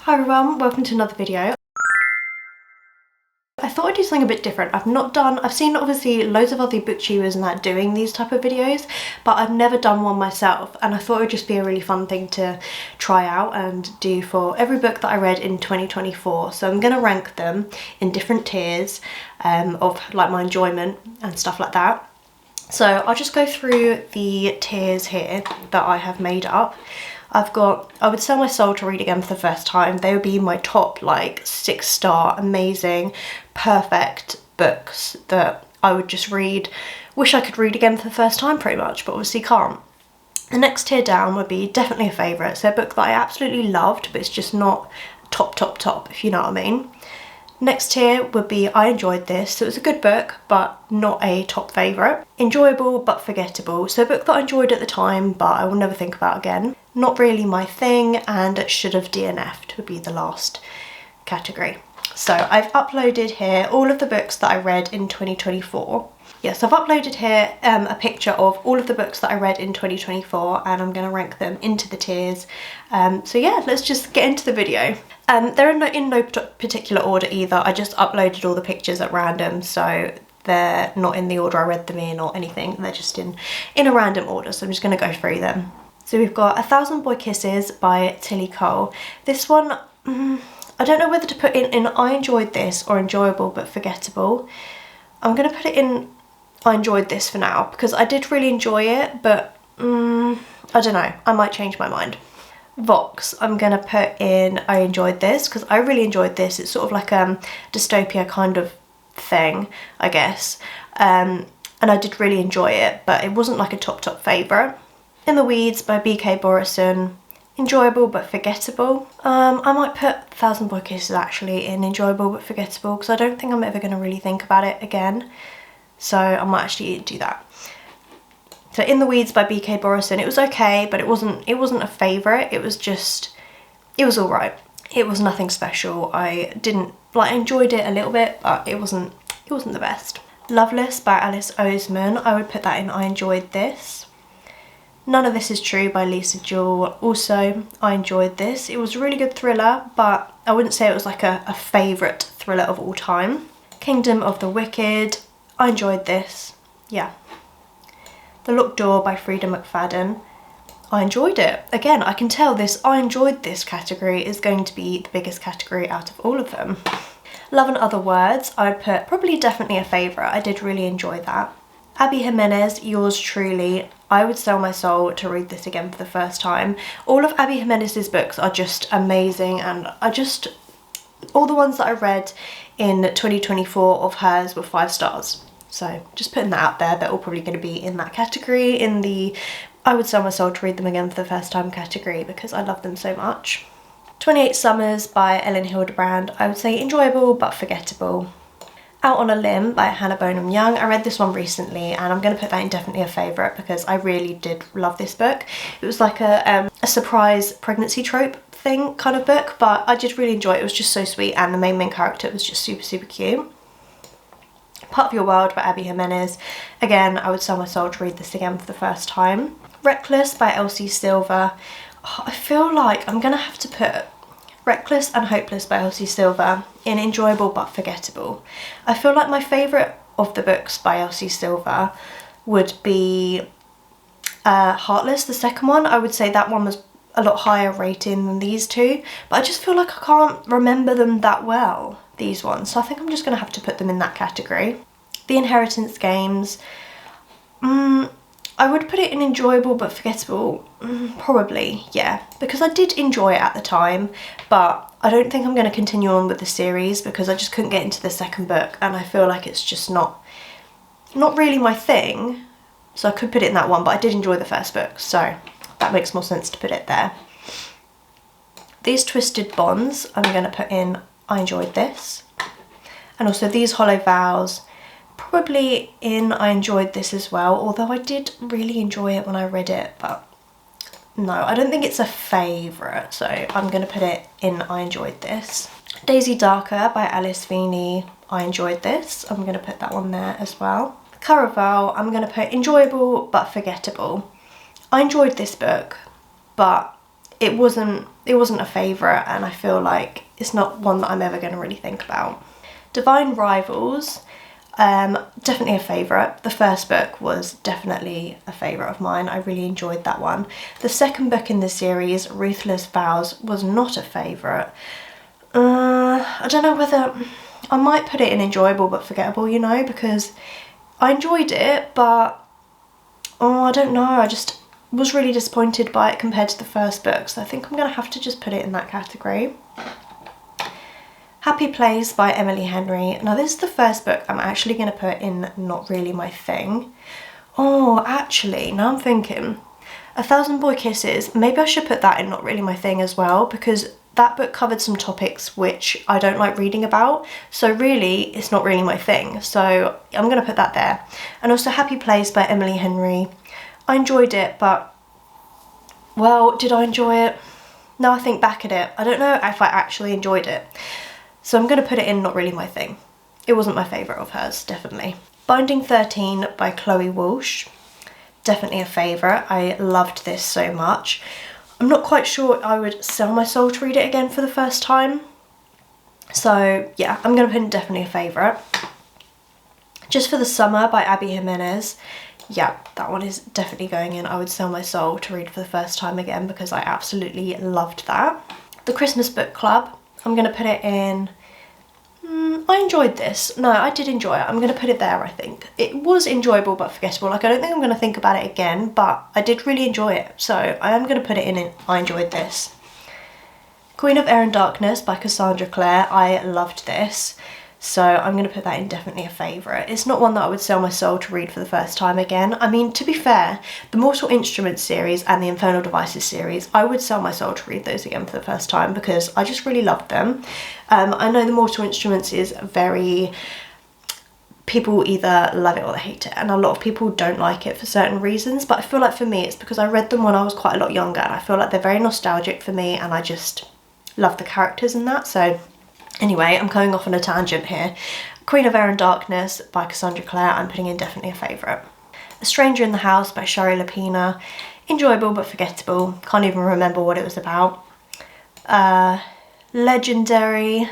Hi everyone, welcome to another video. I thought I'd do something a bit different. I've seen obviously loads of other booktubers and that doing these type of videos, but I've never done one myself, and I thought it would just be a really fun thing to try out and do for every book that I read in 2024. So I'm going to rank them in different tiers of like my enjoyment and stuff like that. So I'll just go through the tiers here that I have made up. I've got I Would Sell My Soul to Read Again for the First Time. They would be my top like 6-star amazing perfect books that I would just wish I could read again for the first time pretty much, but obviously can't. The next tier down would be definitely a favourite, so a book that I absolutely loved but it's just not top if you know what I mean. Next tier would be I enjoyed this, so it was a good book but not a top favourite. Enjoyable but forgettable, so a book that I enjoyed at the time but I will never think about again. Not really my thing, and should have DNF'd would be the last category. So I've uploaded here all of the books that I read in 2024. Yes, I've uploaded here a picture of all of the books that I read in 2024, and I'm going to rank them into the tiers. So yeah, let's just get into the video. They're in no particular order either. I just uploaded all the pictures at random, so they're not in the order I read them in or anything. They're just in a random order, so I'm just going to go through them. So we've got A Thousand Boy Kisses by Tilly Cole. This one, I don't know whether to put in I enjoyed this or enjoyable but forgettable. I'm going to put it in I enjoyed this for now because I did really enjoy it, but I don't know, I might change my mind. Vox, I'm going to put in I enjoyed this because I really enjoyed this. It's sort of like a dystopia kind of thing, I guess. And I did really enjoy it, but it wasn't like a top favourite. In the Weeds by B.K. Borison, enjoyable but forgettable. I might put A Thousand Boy Kisses actually in enjoyable but forgettable because I don't think I'm ever going to really think about it again. So I might actually do that. So In the Weeds by B.K. Borison, it was okay, but it wasn't a favourite. It was alright. It was nothing special. I enjoyed it a little bit, but it wasn't the best. Loveless by Alice Oseman, I would put that in I enjoyed this. None of This Is True by Lisa Jewell, also I enjoyed this. It was a really good thriller, but I wouldn't say it was like a favourite thriller of all time. Kingdom of the Wicked, I enjoyed this, yeah. The Locked Door by Frida McFadden, I enjoyed it. Again, I can tell this I enjoyed this category is going to be the biggest category out of all of them. Love and Other Words, I'd put probably definitely a favourite. I did really enjoy that. Abby Jimenez, Yours Truly, I Would Sell My Soul to Read This Again for the First Time. All of Abby Jimenez's books are just amazing, and all the ones that I read in 2024 of hers were 5 stars. So just putting that out there, they're all probably going to be in that category, in the I Would Sell My Soul to Read Them Again for the First Time category, because I love them so much. 28 Summers by Ellen Hildebrand, I would say enjoyable but forgettable. Out on a Limb by Hannah Bonham Young. I read this one recently and I'm going to put that in definitely a favourite because I really did love this book. It was like a surprise pregnancy trope thing kind of book, but I did really enjoy it. It was just so sweet, and the main character was just super cute. Part of Your World by Abby Jimenez. Again, I would sell my soul to read this again for the first time. Reckless by Elsie Silver. Oh, I feel like I'm going to have to put Reckless and Hopeless by Elsie Silver in enjoyable but forgettable. I feel like my favourite of the books by Elsie Silver would be Heartless, the second one. I would say that one was a lot higher rating than these two, but I just feel like I can't remember them that well, these ones, so I think I'm just going to have to put them in that category. The Inheritance Games, I would put it in enjoyable but forgettable, probably, yeah, because I did enjoy it at the time, but I don't think I'm going to continue on with the series because I just couldn't get into the second book, and I feel like it's just not really my thing, so I could put it in that one, but I did enjoy the first book, so that makes more sense to put it there. These Twisted Bonds, I'm going to put in I enjoyed this, and also These Hollow Vows, probably in I enjoyed this as well, although I did really enjoy it when I read it, but no, I don't think it's a favourite, so I'm going to put it in I enjoyed this. Daisy Darker by Alice Feeney, I enjoyed this, I'm going to put that one there as well. Caraval, I'm going to put enjoyable but forgettable. I enjoyed this book, but it wasn't a favourite, and I feel like it's not one that I'm ever going to really think about. Divine Rivals, definitely a favourite. The first book was definitely a favourite of mine. I really enjoyed that one. The second book in the series, Ruthless Vows, was not a favourite. I don't know whether I might put it in enjoyable but forgettable, you know, because I enjoyed it, but I don't know, I just was really disappointed by it compared to the first book, so I think I'm gonna have to just put it in that category. Happy Place by Emily Henry. Now this is the first book I'm actually going to put in not really my thing. Oh, actually, now I'm thinking, A Thousand Boy Kisses, maybe I should put that in not really my thing as well, because that book covered some topics which I don't like reading about, so really it's not really my thing, so I'm going to put that there. And also Happy Place by Emily Henry. I enjoyed it, but, well, did I enjoy it? Now I think back at it, I don't know if I actually enjoyed it. So I'm going to put it in not really my thing. It wasn't my favourite of hers, definitely. Binding 13 by Chloe Walsh. Definitely a favourite. I loved this so much. I'm not quite sure I would sell my soul to read it again for the first time. So yeah, I'm going to put in definitely a favourite. Just for the Summer by Abby Jimenez. Yeah, that one is definitely going in. I would sell my soul to read for the first time again because I absolutely loved that. The Christmas Book Club. I'm going to put it in, I enjoyed this. No, I did enjoy it. I'm going to put it there, I think. It was enjoyable but forgettable. Like, I don't think I'm going to think about it again, but I did really enjoy it. So I am going to put it in I enjoyed this. Queen of Air and Darkness by Cassandra Clare. I loved this. So I'm going to put that in definitely a favourite. It's not one that I would sell my soul to read for the first time again. I mean, to be fair, the Mortal Instruments series and the Infernal Devices series, I would sell my soul to read those again for the first time because I just really loved them. I know the Mortal Instruments is very... people either love it or they hate it, and a lot of people don't like it for certain reasons, but I feel like for me it's because I read them when I was quite a lot younger and I feel like they're very nostalgic for me and I just love the characters and that, so... Anyway, I'm going off on a tangent here. Queen of Air and Darkness by Cassandra Clare, I'm putting in definitely a favourite. A Stranger in the House by Shari Lapina. Enjoyable but forgettable. Can't even remember what it was about. Legendary.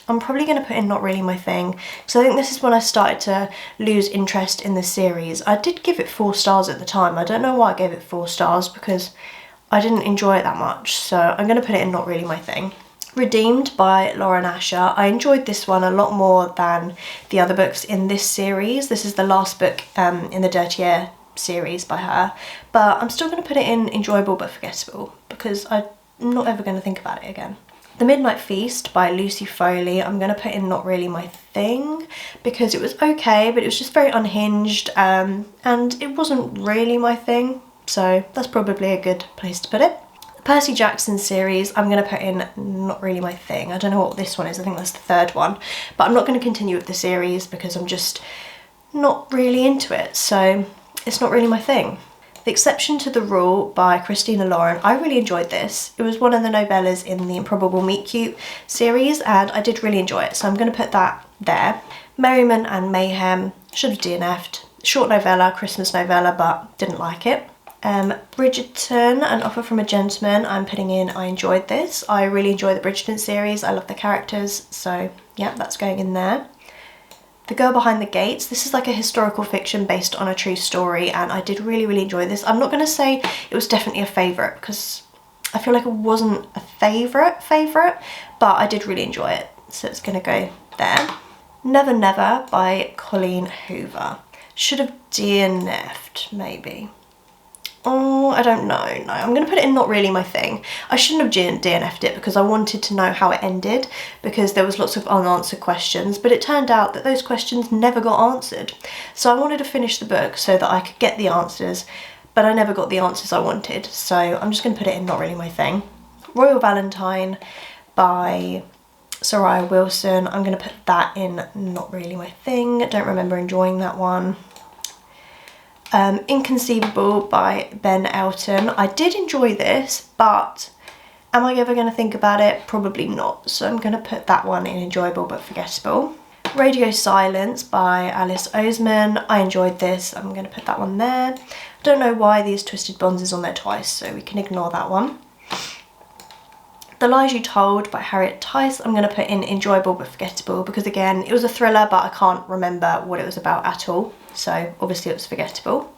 I'm probably going to put in not really my thing. So I think this is when I started to lose interest in the series. I did give it 4 stars at the time. I don't know why I gave it 4 stars because I didn't enjoy it that much. So I'm going to put it in not really my thing. Redeemed by Lauren Asher. I enjoyed this one a lot more than the other books in this series. This is the last book in the Dirty Air series by her, but I'm still going to put it in enjoyable but forgettable because I'm not ever going to think about it again. The Midnight Feast by Lucy Foley. I'm going to put in not really my thing because it was okay, but it was just very unhinged and it wasn't really my thing, so that's probably a good place to put it. Percy Jackson series, I'm going to put in not really my thing. I don't know what this one is, I think that's the 3rd one. But I'm not going to continue with the series because I'm just not really into it, so it's not really my thing. The Exception to the Rule by Christina Lauren. I really enjoyed this. It was one of the novellas in the Improbable Meet Cute series and I did really enjoy it, so I'm going to put that there. Merriment and Mayhem, should have DNF'd. Short novella, Christmas novella, but didn't like it. Bridgerton, An Offer from a Gentleman, I'm putting in I enjoyed this. I really enjoy the Bridgerton series, I love the characters, so yeah, that's going in there. The Girl Behind the Gates, this is like a historical fiction based on a true story and I did really enjoy this. I'm not going to say it was definitely a favourite because I feel like it wasn't a favourite, but I did really enjoy it, so it's going to go there. Never Never by Colleen Hoover. Should have DNF'd maybe. Oh, I don't know. No, I'm going to put it in not really my thing. I shouldn't have DNF'd it because I wanted to know how it ended because there was lots of unanswered questions, but it turned out that those questions never got answered. So I wanted to finish the book so that I could get the answers, but I never got the answers I wanted. So I'm just going to put it in not really my thing. Royal Valentine by Soraya Wilson. I'm going to put that in not really my thing. I don't remember enjoying that one. Inconceivable by Ben Elton. I did enjoy this, but am I ever going to think about it? Probably not. So I'm going to put that one in enjoyable but forgettable. Radio Silence by Alice Oseman. I enjoyed this. I'm going to put that one there. I don't know why these Twisted Bonds is on there twice, so we can ignore that one. The Lies You Told by Harriet Tice, I'm going to put in enjoyable but forgettable, because again, it was a thriller, but I can't remember what it was about at all. So obviously it was forgettable.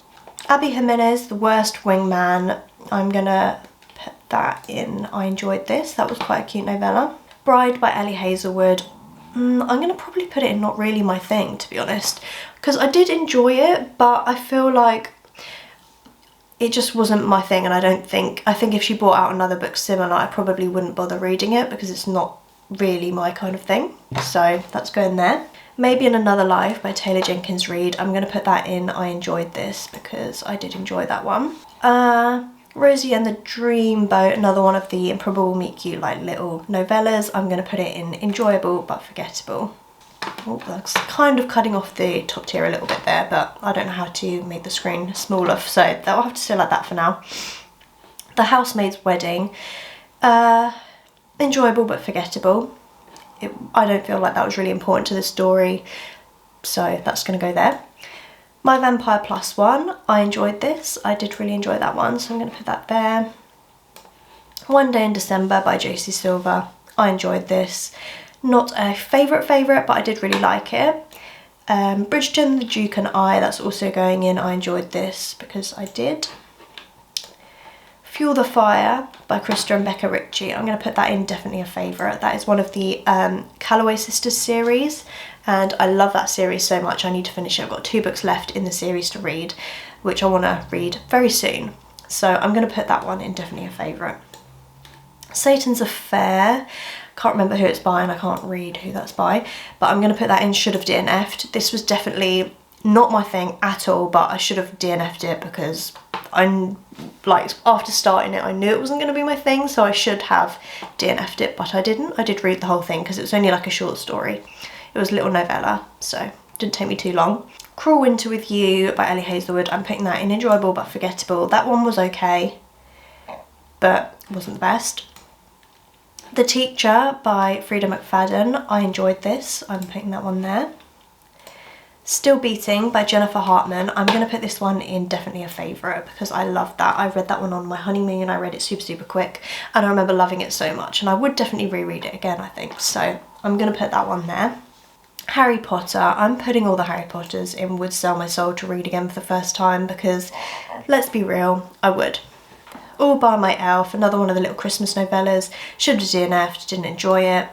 Abby Jimenez, The Worst Wingman, I'm going to put that in I enjoyed this. That was quite a cute novella. Bride by Ellie Hazelwood. I'm going to probably put it in not really my thing, to be honest, because I did enjoy it, but I feel like it just wasn't my thing, and I think if she brought out another book similar, I probably wouldn't bother reading it because it's not really my kind of thing. So that's going there. Maybe in Another Life by Taylor Jenkins Reid. I'm going to put that in I enjoyed this because I did enjoy that one. Rosie and the Dreamboat, another one of the Improbable Meet Cute like little novellas. I'm going to put it in enjoyable but forgettable. Oh, that's kind of cutting off the top tier a little bit there, but I don't know how to make the screen smaller, so that'll have to stay like that for now. The Housemaid's Wedding, enjoyable but forgettable. I don't feel like that was really important to the story, so that's going to go there. My Vampire Plus One, I enjoyed this. I did really enjoy that one, so I'm going to put that there. One Day in December by JC Silver, I enjoyed this. Not a favourite, but I did really like it. Bridgerton, The Duke and I, that's also going in I enjoyed this because I did. Fuel the Fire by Krista and Becca Ritchie, I'm going to put that in definitely a favourite. That is one of the Calloway Sisters series, and I love that series so much. I need to finish it. I've got 2 books left in the series to read, which I want to read very soon. So I'm going to put that one in definitely a favourite. Satan's Affair, can't remember who it's by and I can't read who that's by, but I'm going to put that in should have DNF'd. This was definitely not my thing at all, but I should have DNF'd it because I'm like, after starting it I knew it wasn't going to be my thing, so I should have DNF'd it, but I didn't. I did read the whole thing because it was only like a short story. It was a little novella, so it didn't take me too long. Cruel Winter with You by Ellie Hazelwood, I'm putting that in enjoyable but forgettable. That one was okay, but wasn't the best. The Teacher by Frida McFadden, I enjoyed this. I'm putting that one there. Still Beating by Jennifer Hartman, I'm going to put this one in definitely a favourite because I loved that. I read that one on my honeymoon. I read it super quick and I remember loving it so much, and I would definitely reread it again, I think. So I'm going to put that one there. Harry Potter, I'm putting all the Harry Potters in Would Sell My Soul to read again for the first time because, let's be real, I would. All by My Elf, another one of the little Christmas novellas. Should have DNF'd, didn't enjoy it.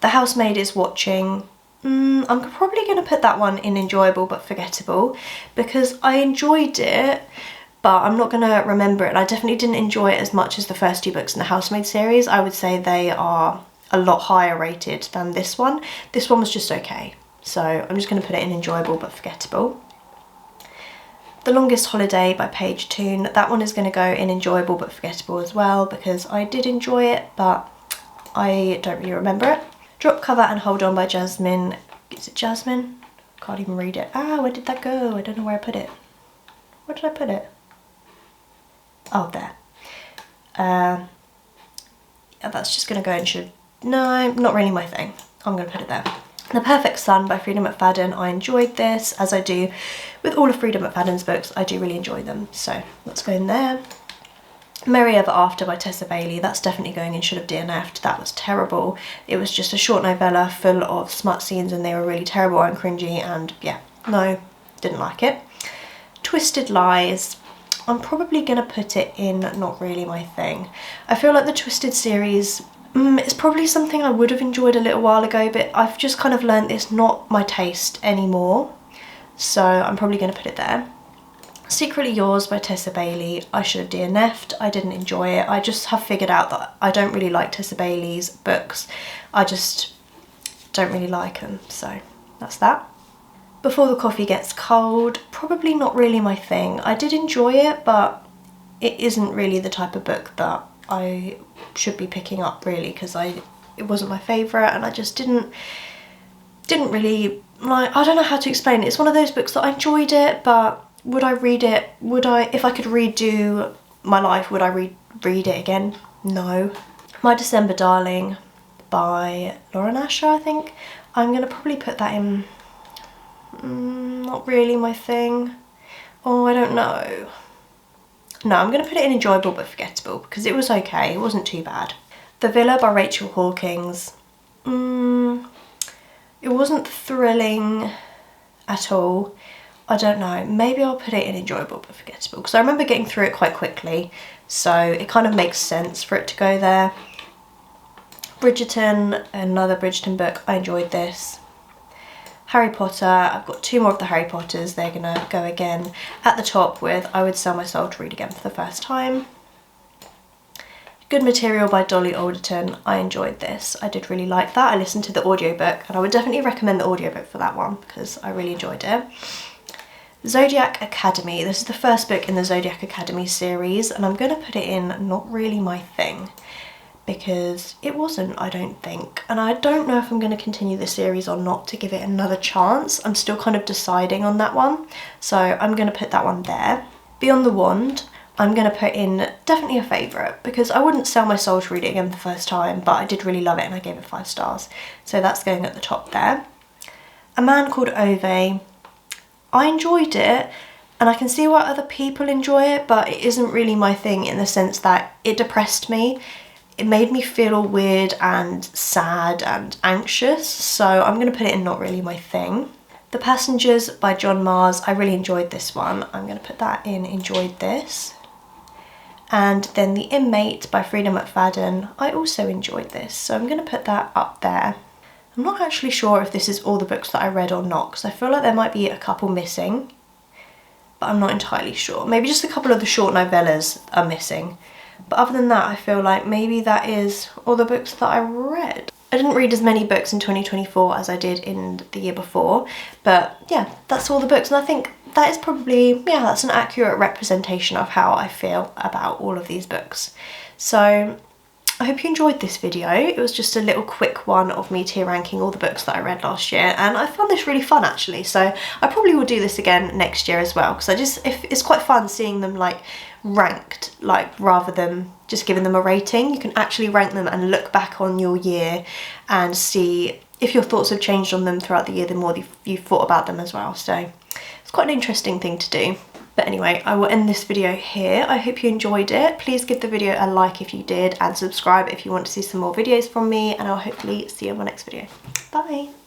The Housemaid is Watching. I'm probably going to put that one in enjoyable but forgettable because I enjoyed it, but I'm not going to remember it. I definitely didn't enjoy it as much as the first 2 books in the Housemaid series. I would say they are a lot higher rated than this one. This one was just okay, so I'm just going to put it in enjoyable but forgettable. The Longest Holiday by Paige Toon, that one is going to go in enjoyable but forgettable as well because I did enjoy it, but I don't really remember it. Drop Cover and Hold On by Jasmine. Is it Jasmine? Can't even read it. Ah, where did that go? I don't know where I put it. Where did I put it? Oh, there. Yeah, that's just going to go in should... No, not really my thing. I'm going to put it there. The Perfect Son by Frida McFadden, I enjoyed this, as I do with all of Frida McFadden's books. I do really enjoy them, so let's go in there. Merry Ever After by Tessa Bailey, that's definitely going in should have DNF'd. That was terrible. It was just a short novella full of smut scenes and they were really terrible and cringy, and yeah, no, didn't like it. Twisted Lies, I'm probably going to put it in not really my thing. I feel like the Twisted series, it's probably something I would have enjoyed a little while ago, but I've just kind of learned it's not my taste anymore, so I'm probably going to put it there. Secretly Yours by Tessa Bailey, I should have DNF'd. I didn't enjoy it. I just have figured out that I don't really like Tessa Bailey's books. I just don't really like them, so that's that. Before the Coffee Gets Cold, probably not really my thing. I did enjoy it, but it isn't really the type of book that I should be picking up really, because it wasn't my favourite and I just didn't really like, I don't know how to explain it. It's one of those books that I enjoyed it, but would I read it? If I could redo my life, would I read it again? No. My December Darling by Lauren Asher, I think. I'm going to probably put that in, not really my thing. Oh, I don't know. No, I'm going to put it in enjoyable but forgettable because it was okay. It wasn't too bad. The Villa by Rachel Hawkins. It wasn't thrilling at all. I don't know, maybe I'll put it in enjoyable but forgettable, because I remember getting through it quite quickly, so it kind of makes sense for it to go there. Bridgerton, another Bridgerton book, I enjoyed this. Harry Potter, I've got 2 more of the Harry Potters, they're gonna go again at the top with I Would Sell My Soul to Read Again for the First Time. Good Material by Dolly Alderton, I enjoyed this. I did really like that. I listened to the audiobook and I would definitely recommend the audiobook for that one because I really enjoyed it. Zodiac Academy, this is the first book in the Zodiac Academy series, and I'm going to put it in not really my thing because it wasn't, I don't think, and I don't know if I'm going to continue the series or not to give it another chance. I'm still kind of deciding on that one, so I'm going to put that one there. Beyond the Wand, I'm going to put in definitely a favourite because I wouldn't sell my soul to read it again for the first time, but I did really love it and I gave it 5 stars, so that's going at the top there. A Man Called Ove, I enjoyed it and I can see why other people enjoy it, but it isn't really my thing in the sense that it depressed me. It made me feel weird and sad and anxious, so I'm going to put it in not really my thing. The Passengers by John Mars, I really enjoyed this one. I'm going to put that in enjoyed this. And then The Inmate by Frida McFadden, I also enjoyed this, so I'm going to put that up there. I'm not actually sure if this is all the books that I read or not, because I feel like there might be a couple missing, but I'm not entirely sure. Maybe just a couple of the short novellas are missing. But other than that, I feel like maybe that is all the books that I read. I didn't read as many books in 2024 as I did in the year before, but yeah, that's all the books. And I think that is probably, yeah, that's an accurate representation of how I feel about all of these books. So I hope you enjoyed this video. It was just a little quick one of me tier ranking all the books that I read last year, and I found this really fun actually, so I probably will do this again next year as well, because it's quite fun seeing them like ranked, like rather than just giving them a rating. You can actually rank them and look back on your year and see if your thoughts have changed on them throughout the year, the more you've thought about them as well. So it's quite an interesting thing to do. But anyway, I will end this video here. I hope you enjoyed it. Please give the video a like if you did, and subscribe if you want to see some more videos from me, and I'll hopefully see you in my next video. Bye!